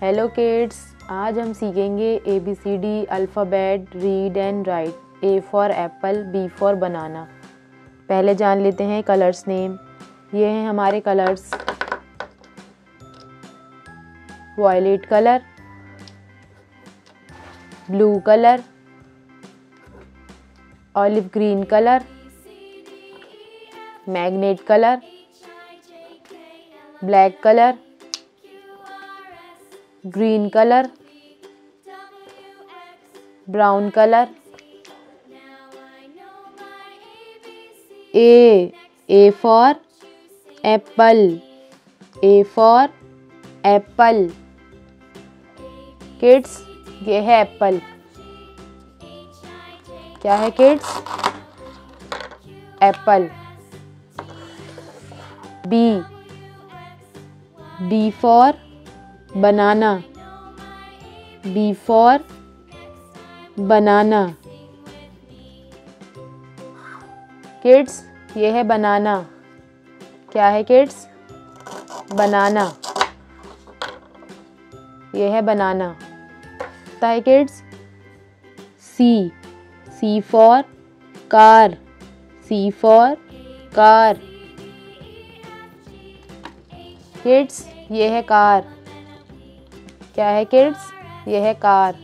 Hello kids, आज हम सीखेंगे ABCD alphabet, read and write. A for apple, B for banana. पहले जान लेते हैं कलर्स नेम। ये हैं हमारे colours: violet colour, blue colour, olive green colour, magnet colour, black colour, green colour, brown colour. A for apple, A for apple. Kids, ये है apple. क्या है kids? Apple. B for banana, B for banana. Kids, ये है बनाना। क्या है kids? बनाना। ये है बनाना। पता है kids? C for car, C for car. Kids, ये है कार। क्या है किड्स? ये है car.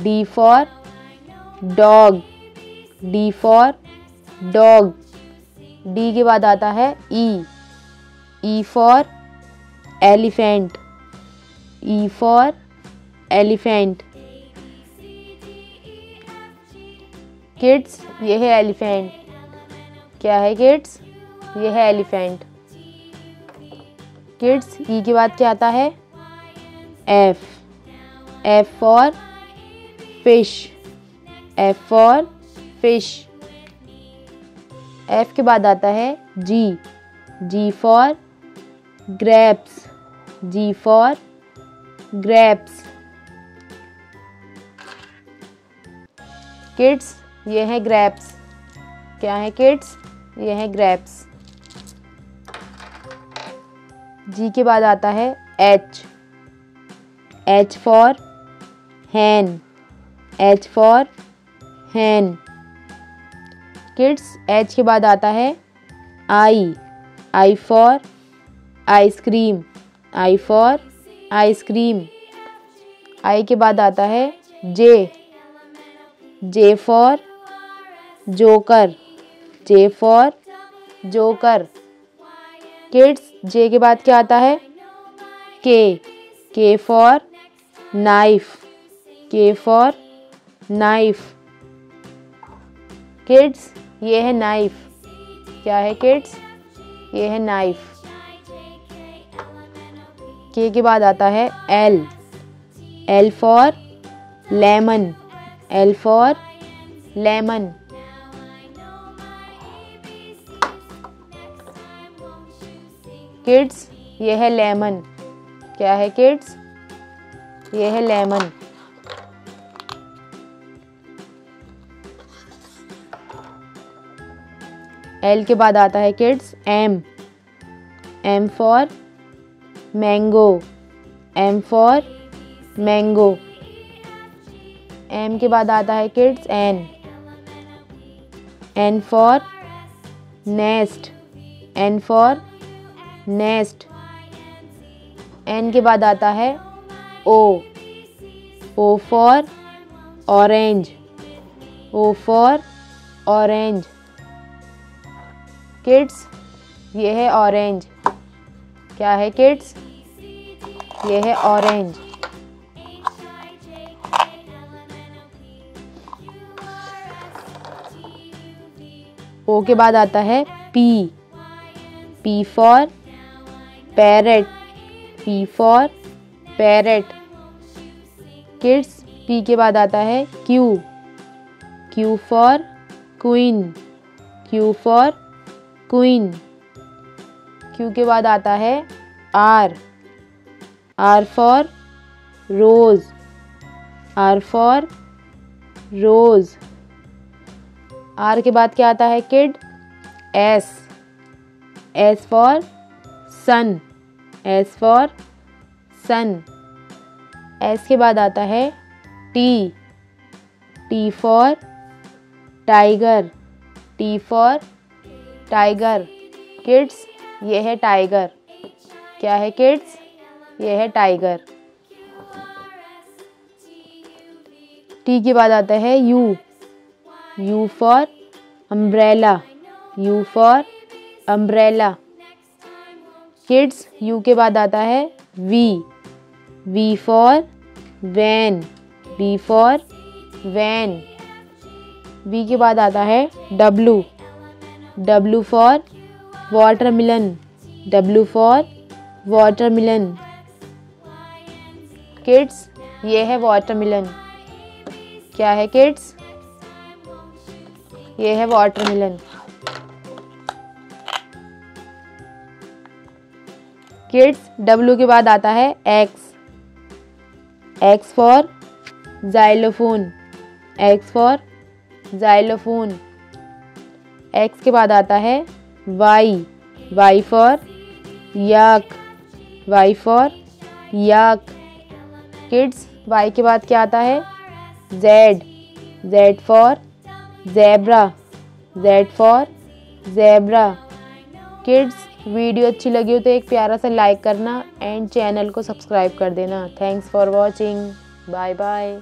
D for dog, D for dog. D के बाद आता है E for elephant, E for elephant. Kids, ये है एलिफेंट। क्या है किड्स? ये है एलिफेंट। किड्स, ई के बाद क्या आता है? F for fish, F for fish. F के बाद आता है G for grapes, G for grapes. Kids, ये है ग्रेप्स। क्या है किड्स? ये है ग्रेप्स। G के बाद आता है H for hen, H for hen. Kids, H के बाद आता है I for ice cream, I for ice cream. I के बाद आता है J for joker, J for joker. Kids, J के बाद क्या आता है? K for knife, K for knife. Kids, ये है नाइफ। क्या है किड्स? ये है नाइफ। K के बाद आता है L for lemon, L for lemon. Kids, ये है लेमन। क्या है किड्स? ये है लेमन। L के बाद आता है kids M for mango, M for mango. M के बाद आता है kids N for nest, N for nest. N के बाद आता है O for orange, O for orange. Kids, ये है ऑरेंज। क्या है किड्स? ये है ऑरेंज। O के बाद आता है P for parrot, P for parrot. Kids, P के बाद आता है Q for queen, Q for queen. Q के बाद आता है R for rose, R for rose. R के बाद क्या आता है kid? S for sun, S for sun. S के बाद आता है T, T for tiger, T for tiger. Kids, ये है टाइगर। क्या है किड्स? ये है टाइगर। T के बाद आता है U, U for umbrella, U for umbrella. Kids, U के बाद आता है V, V for van, V for van. V के बाद आता है W, W for watermelon, W for watermelon. Kids, ये है वाटरमेलन। क्या है किड्स? ये है वाटरमेलन। किड्स, W के बाद आता है X, X for xylophone, X for xylophone. X के बाद आता है Y, Y for yak, Y for yak. Kids, Y के बाद क्या आता है? Z, Z for zebra, Z for zebra. Kids, video अच्छी लगी हो तो एक प्यारा सा लाइक करना एंड चैनल को सब्सक्राइब कर देना। Thanks for watching. Bye bye.